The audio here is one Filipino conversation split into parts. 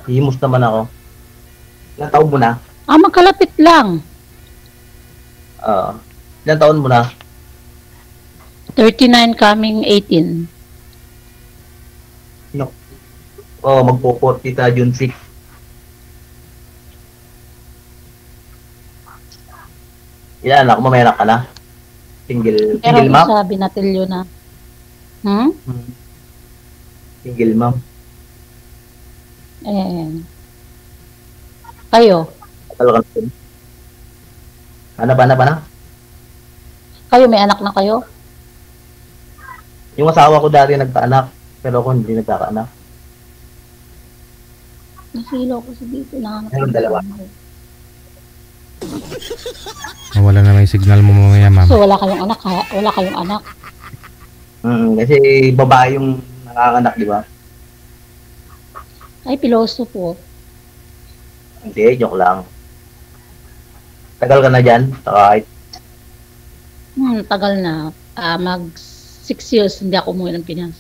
Hihimos naman ako. Ilang taon mo na? Magkalapit lang. Ilang taon mo na? 39 coming 18. No. Magpo-40 ta June 6. Ilan anak mo? May anak ka na? Single Pero mom? sa binatilyo na. Single mom. Kayo? Hanap. Kayo, may anak na kayo? Yung asawa ko dati nagkaanak, pero ako hindi nagkakaanak. Nasilo ko sa dito. Meron dalawa. Wala na may signal mo mamaya, ma'am. So, wala kayong anak, ha? Wala kayong anak? Kasi babae yung nakakanak, di ba? Ay, piloso po. Hindi, joke lang. Tagal ka na dyan, kahit Tagal na. Mag 6 years hindi ako umuwi ng Pinas.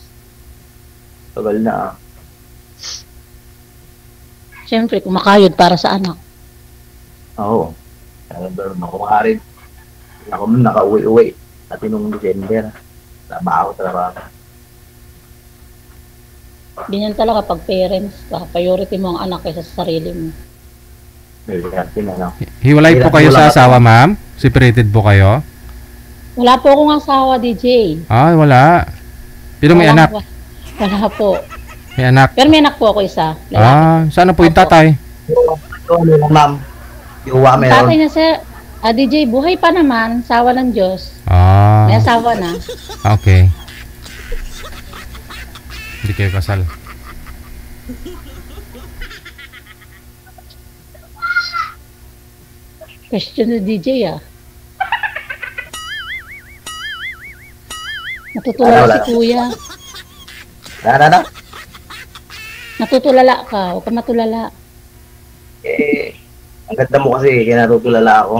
tagal na. Siyempre, kumakayod para sa anak. Oo. Pero kumakarin. Ako nun nakauwi-uwi. At nung December, trabaho. Ganyan talaga pag parents ka, priority mo ang anak kaysa sa sarili mo. Hiwalay po kayo sa asawa, ma'am? Separated po kayo? Wala po akong asawa, DJ. Wala. Pero may anak? Wala po. May anak? Pero may anak po ako isa. Sana po yung tatay? Ma'am. Yuwa meron. Tatay na siya. DJ, buhay pa naman. Sawa ng Diyos. May asawa na. Okay. Hindi kayo kasal. Question ni DJ, Natutulala si kuya. Na? Natutulala ka. Huwag ka matulala. Ang ganda mo kasi, kaya natutulala ako.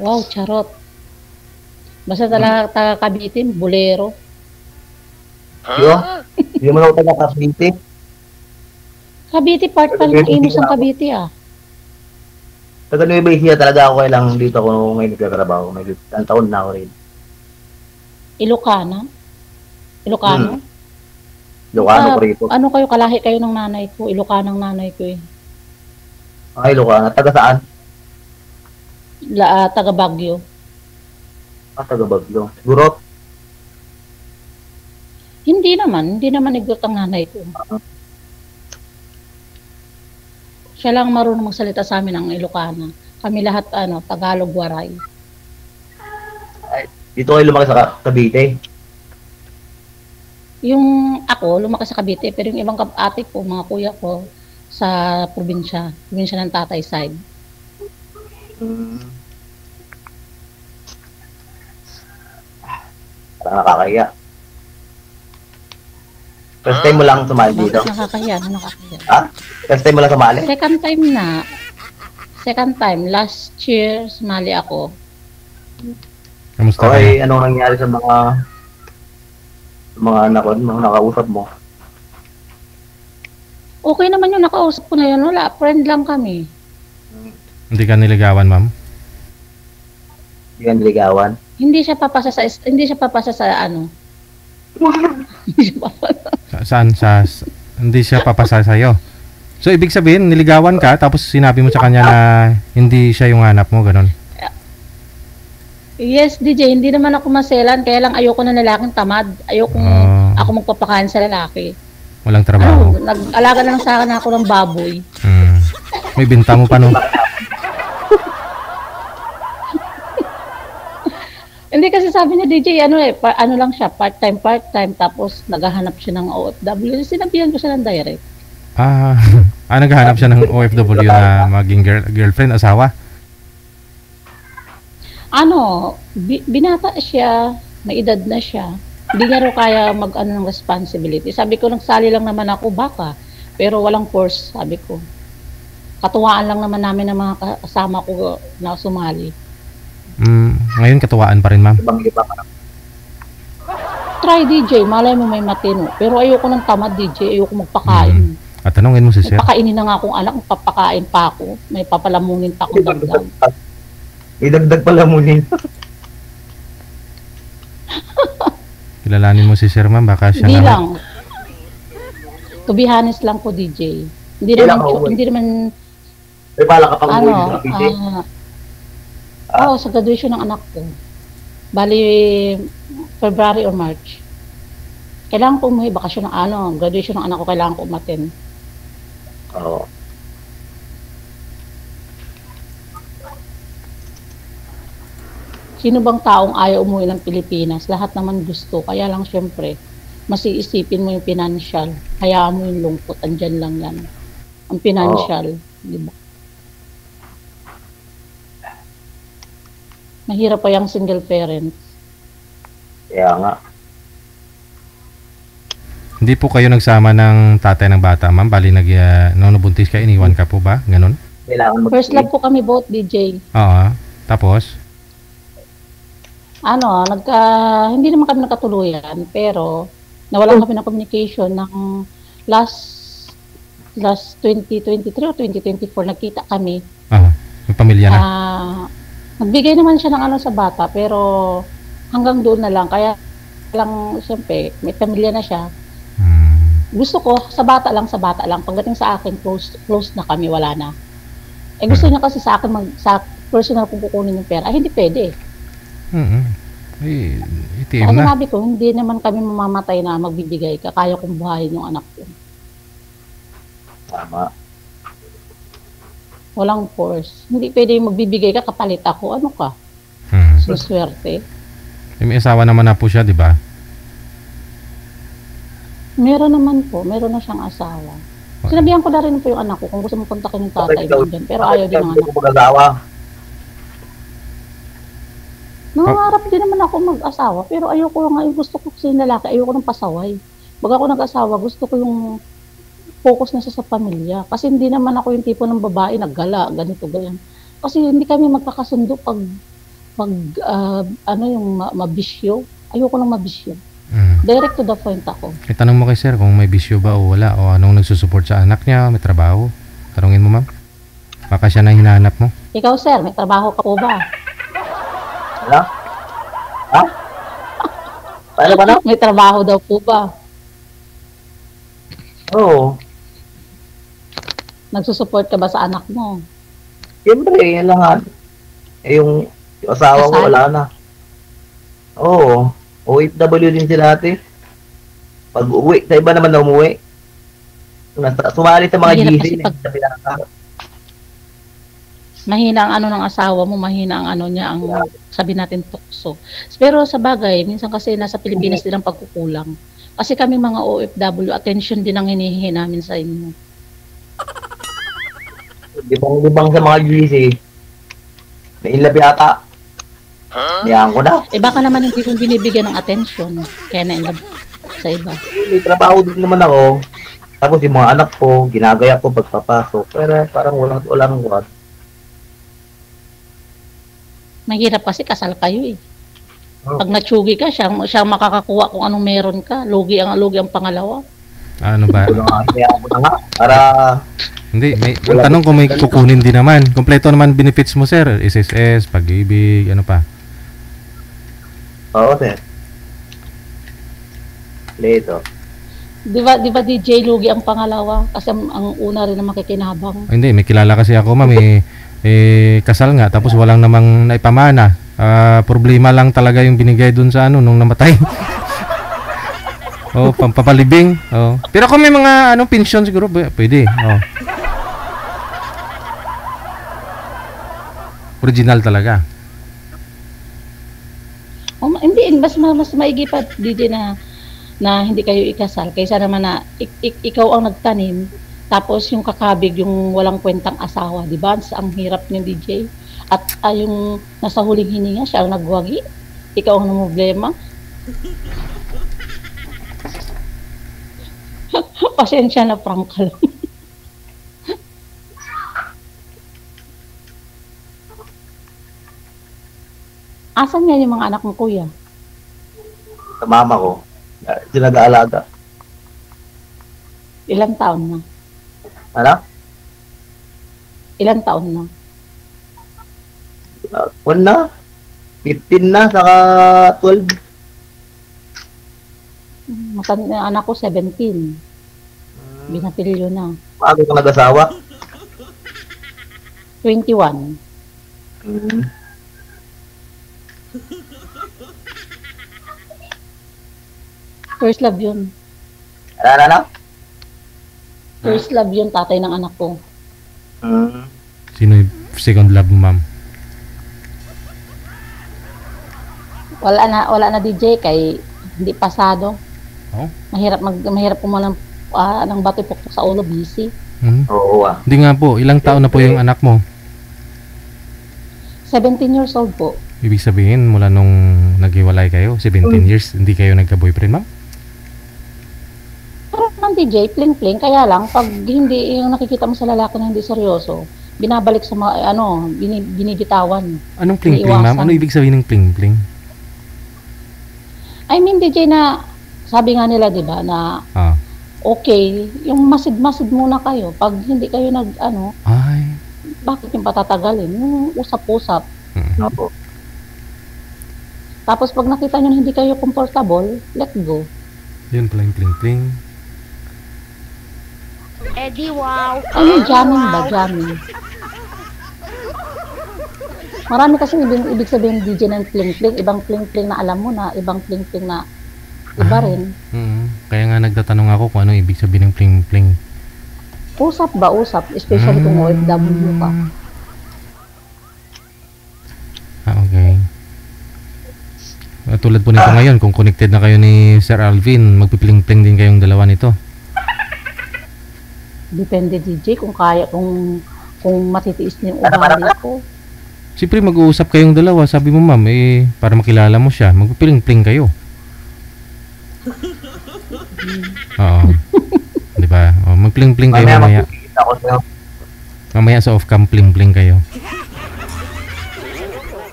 Wow, charot. Basta talaga taga-Cavite, bolero. Hindi mo na ako taga-Cavite. Cavite, part pa ng Imus ng Cavite, Taga Nueva Ecija talaga ako, kailang dito ako ngayon nagkatrabaho. Ang taon na ako rin. Ilocano? Ilocano ko rito. Ano kayo, kalahi kayo ng nanay ko? Ilocanang nanay ko eh. Ilocano. Taga saan? Taga Baguio. Taga Baguio. Gurot? Hindi naman igot ang nanay ko. Siya lang marunong magsalita sa amin ng Ilocana. Kami lahat, Tagalog, Waray. Dito kayo lumaki sa Cavite? Yung ako, lumaki sa Cavite, pero yung ibang ate ko, mga kuya ko, sa probinsya ng tatay side. Nakakaya. First time mo lang sumali dito? Nakakaya. First time mo lang sumali? Second time na. Last year, sumali ako. Kamusta Okay, anong nangyari sa mga anak ko, mga nakausap mo? Okay naman yung nakausap ko na yun. Wala, friend lang kami. Hindi ka niligawan, ma'am? Hindi ka niligawan? Hindi siya papasa sa ano. Saan? Hindi siya papasa sa'yo? So, ibig sabihin, niligawan ka, tapos sinabi mo sa kanya na hindi siya yung hanap mo, ganun? Yes, DJ, hindi naman ako maselan, kaya lang ayoko na lalaking tamad. Ayoko ako magpapakain sa lalaki. Walang trabaho. Nag-alaga na lang sa akin ako ng baboy. May binta mo pa, no? Hindi kasi sabi niya, DJ, ano lang siya, part-time, tapos naghahanap siya ng OFW. Sinabihan ko siya ng direct. Naghahanap siya ng OFW na maging girlfriend, asawa? Binata siya, may edad na siya. Hindi niya raw kaya ng responsibility. Sabi ko, nagsali lang naman ako, baka. Pero walang force, sabi ko. Katuwaan lang naman namin ng mga kasama ko na sumali. Ngayon, katuwaan pa rin, ma'am? Try, DJ. Malay mo may matino. Pero ayoko ng tamad, DJ. Ayoko magpakain. At tanungin mo si sir. Pakainin na nga akong anak, papakain pa ako. May papalamunin pa akong dagdag. Idagdag pala mo din. Kilalanin mo si sir, ma'am. Baka siya Hindi na. lang. To be honest lang po, DJ. Hindi Kailan naman, ka uwi? hindi naman, May bala ka pang ano, uwi sa PC. sa graduation ng anak ko. Bali, February or March. Kailangan ko umuwi, bakasyon ng graduation ng anak ko, kailangan ko umaten. Oo. Sino bang taong ayaw umuwi ng Pilipinas? Lahat naman gusto. Kaya lang syempre, mas iisipin mo yung financial. Hayaan mo yung lungkot. Andyan lang yan. Ang financial. Di ba? Mahirap pa yung single parents. Kaya nga. Hindi po kayo nagsama ng tatay ng bata, ma'am. Bali, nung nabuntis ka, iniwan ka po ba? Ganon? Kailangan First love po kami both, DJ. Oo. Tapos? Hindi naman kami nagkatuluyan, pero nawalan kami ng communication ng last 2023 o 2024, nagkita kami. May pamilya na. Nagbigay naman siya ng sa bata, pero hanggang doon na lang. Kaya lang, siyempre, may pamilya na siya. Gusto ko, sa bata lang. Pagdating sa akin, close na kami, wala na. Gusto niya kasi sa akin, sa personal kong kukunin yung pera. Ay, hindi pwede. Itiim Kaya na. sinabi ko, hindi naman kami mamamatay na magbibigay ka. Kaya kong buhayin yung anak ko. Tama. Walang force. Hindi pwede magbibigay ka, kapalit ako. Ano ka? Suswerte. May asawa naman na po siya, di ba? Meron naman po. Meron na siyang asawa. Sinabihan ko na rin po yung anak ko kung gusto mo kontakin yung tatay mo dyan. Pero ayaw din ng anak ko. Mag-asawa. Nangangarap din naman ako mag-asawa. Pero ayoko nga, gusto ko kasi yung lalaki. Ayoko ng pasaway. Pag ako nag-asawa, gusto ko yung focus na siya sa pamilya. Kasi hindi naman ako yung tipo ng babae naggala, ganito, ganyan. Kasi hindi kami magkakasundo pag yung mabisyo. Ayoko ng mabisyo. Direct to the point ako. Itanong mo kay sir kung may bisyo ba o wala, o anong nagsusupport sa anak niya, may trabaho. Tanungin mo, ma'am. Baka siya na hinahanap mo. Ikaw, sir, may trabaho ka po ba? Ano? Ha? Paano ba na? May trabaho daw po ba? Oo. Nagsusupport ka ba sa anak mo? Siyempre, yan lang nga. Yung asawa ko, Kasal? wala na. Oo. OFW din sila ate. Pag uwi, sa iba naman na umuwi. Sumali sa mga Mahirap GC. kasi pag- Sa pinaka- Mahina ang ng asawa mo, mahina ang niya, ang sabi natin tukso. Pero sa bagay, minsan kasi nasa Pilipinas din ang pagkukulang. Kasi kami mga OFW, attention din ang hinihingi namin sa inyo. Libang sa mga GC. May inlab yata. Yan ko na. Baka naman hindi kong binibigyan ng attention, kaya na-inlove sa iba. May trabaho din naman ako. Tapos yung mga anak ko, ginagaya ko pagpapasok. Pero parang walang kuwan. Mahirap kasi kasal kayo eh. Pag natsugi ka, siya makakakuha kung anong meron ka. Lugi ang pangalawa. Ano ba? Kaya ko na nga. Para Hindi, ang tanong kung may kukunin din naman. Kompleto naman benefits mo, sir. SSS, pag-ibig, ano pa? oo, sir. Leto. Di ba DJ, lugi ang pangalawa? Kasi ang una rin na makikinabang. Hindi, may kilala kasi ako, ma'am. Kasal nga, tapos walang namang naipamana. Problema lang talaga yung binigay dun sa nung namatay. Pampapalibing. Pero kung may mga pension siguro, pwede. Original talaga. Hindi, mas maigi pa, DJ, na hindi kayo ikasal. Kaysa naman na ikaw ang nagtanim, tapos yung kakabig, yung walang kwentang asawa, di ba? Ang hirap niya, DJ. At yung nasa huling hininga, siya ang nagwagi. Ikaw ang namblema. Pasensya na, prank ka lang. Asan yan yung mga anak mo, kuya? Sa mama ko. Sila nag-aalaga. Ilang taon na? Ano? Ilan taon na? One na. 15 na, saka 12. Matanda, anak ko 17. Binapilyo na. Bago ka nag-asawa. 21. Hmm. First love yun. Ano? First love yun, tatay ng anak ko. Hmm. Sino yung second love mo, ma'am? Wala na DJ kay hindi pasado. Oh? Mahirap kumuha ng bato pukpok sa ulo, busy. Oo ah. Hindi nga po, ilang taon na po yung anak mo? 17 years old po. Ibig sabihin, mula nung naghiwalay kayo, 17 years, hindi kayo nagka-boyfriend, ma'am? Pero ng DJ, pling-pling, kaya lang, pag hindi yung nakikita mo sa lalaki na hindi seryoso, binabalik sa mga, binibitawan. Anong pling-pling, ma'am? Ano ibig sabihin ng pling-pling? I mean, DJ na, sabi nga nila, di ba, na okay, yung masid-masid muna kayo. Pag hindi kayo Ay. bakit yung patatagalin? Yung usap-usap. Opo. Tapos pag nakita nyo na hindi kayo comfortable, let go. Yun pala yung pling-pling. Eddie, wow. Ano, jamming ba? Jamming. Marami kasi ibig sabihin DJ ng pling-pling. Ibang pling-pling na alam mo na, ibang pling-pling na iba rin. Kaya nga nagtatanong ako kung ano ibig sabihin ng pling-pling. Usap ba? Usap. Especially kung OFW ka. Okay. Tulad po nito ngayon, kung connected na kayo ni Sir Alvin, magpipling-pling din kayong dalawa nito. Depende DJ kung kaya, kung matitiis niya yung ugali ko. Siyempre mag-uusap kayong dalawa, sabi mo ma'am, para makilala mo siya, magpipiling-pling kayo. Oo. Di ba? Magpling-pling kayo mamaya. Mamaya sa off-cam pling-pling kayo.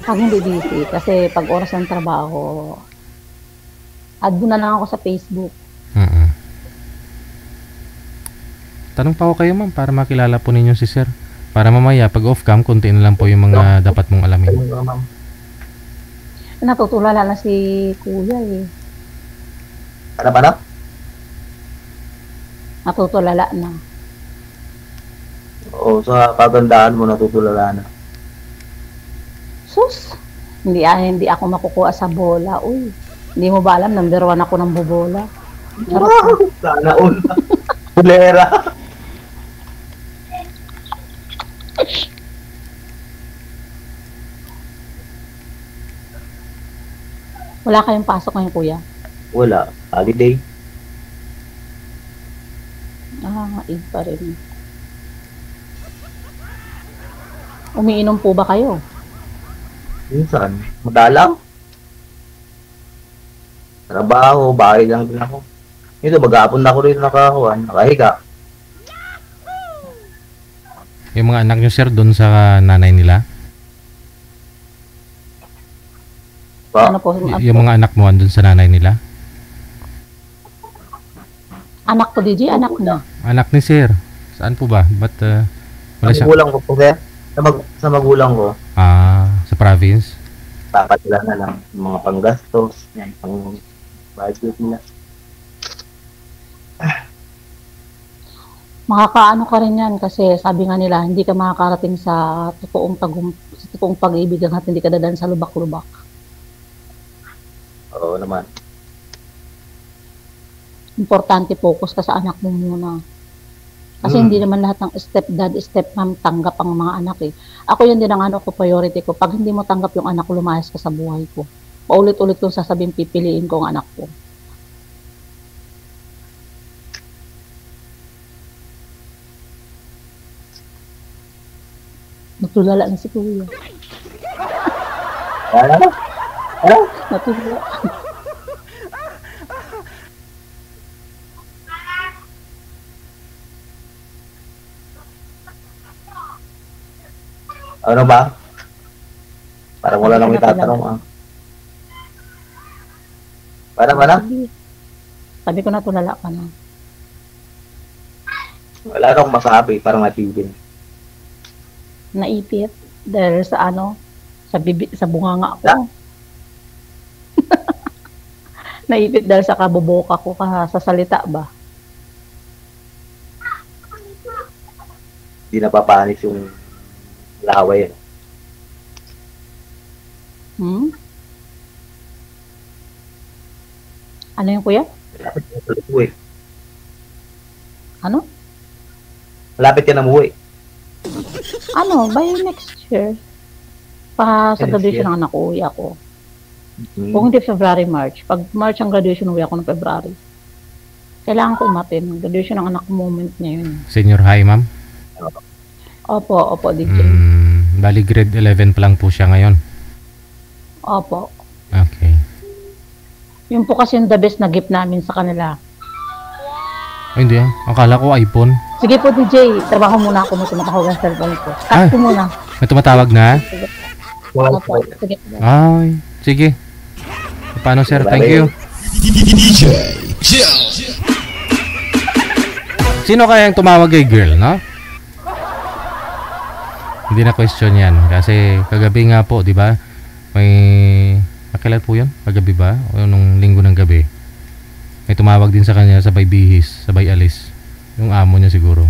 Pag hindi busy, kasi pag oras ng trabaho, add mo na lang ako sa Facebook. Tanong pa ako kayo ma'am, para makilala po ninyo si Sir. Para mamaya, pag off-cam, konti na lang po yung mga dapat mong alamin. Natutulala na si Kuya eh. Ano? Natutulala na. Oo, sa kagandaan mo natutulala na. Sus! Hindi ako makukuha sa bola. Uy, hindi mo ba alam, number 1 ako ng bobola. Wow! Sana all. Bulera. Wala kayong pasok ngayon, Kuya? Wala. Holiday. Eid pa rin. Umiinom po ba kayo? Minsan. Madalang. Trabaho. Bahay lang din ako. Ito, mag-aapon na ako rin nakahiga. Yung mga anak nyo Sir, doon sa nanay nila? Pa? Ano po? Yung mga anak mo andun sa nanay nila? Anak ko, DJ? Anak na. Anak ni Sir. Saan po ba? Ba't wala siya? Magulang ko po, sir. Sa magulang ko. Sa province? Dapat sila na lang. Mga panggastos. Yan, pang budget nila. Makakaano ka rin yan kasi sabi nga nila, hindi ka makakarating sa totoong pag-ibig hanggat hindi ka dadaan sa lubak-lubak. Oo naman. Importante focus ka sa anak mo muna. Kasi hindi naman lahat ng stepdad, stepmom tanggap ang mga anak eh. Ako yun din ang priority ko. Pag hindi mo tanggap yung anak ko, lumayas ka sa buhay ko. Paulit-ulit kong sasabihin, pipiliin ko ang anak ko. Natulala na si Kuya. Ano? Natulala. Ano ba? Parang wala nang itatanong. Parang? Sabi ko natulala ka na. Wala na akong masabi, parang natigil. Naipit dahil sa ano, sa bunganga ko. Naipit dahil sa kaboboka ko sa salita ba. Hindi napapanis yung laway. Hmm? Ano yung kuya? Malapit ka na umuwi. Ano? Malapit ka na umuwi. Ano, by next year. Pa sa Next graduation year? ng anak ko, uwi ako. Hmm. Kung hindi February, March. Pag March ang graduation, uwi ako ng February. Kailangan ko umatin. Graduation ng anak ko moment niya yun. Senior high, ma'am? Opo, DJ. Bali grade 11 pa lang po siya ngayon. Opo. Okay. Yun po kasi yung the best na gift namin sa kanila. Ay, hindi ah. Akala ko iPhone. Sige po, DJ. Trabaho muna ako. May tumatawag ang cellphone ko. Ah. Cut ko muna. May tumatawag na? Wala Opo. po. Sige. Ay, sige. Paano, sir? Thank you. Sino kaya yung tumawag kay girl, no? Hindi na question yan. Kasi kagabi nga po, di ba? May... Kailan po yun? Kagabi ba? O nung linggo ng gabi? May tumawag din sa kanya, sabay bihis, sabay alis. Yung amo niya siguro.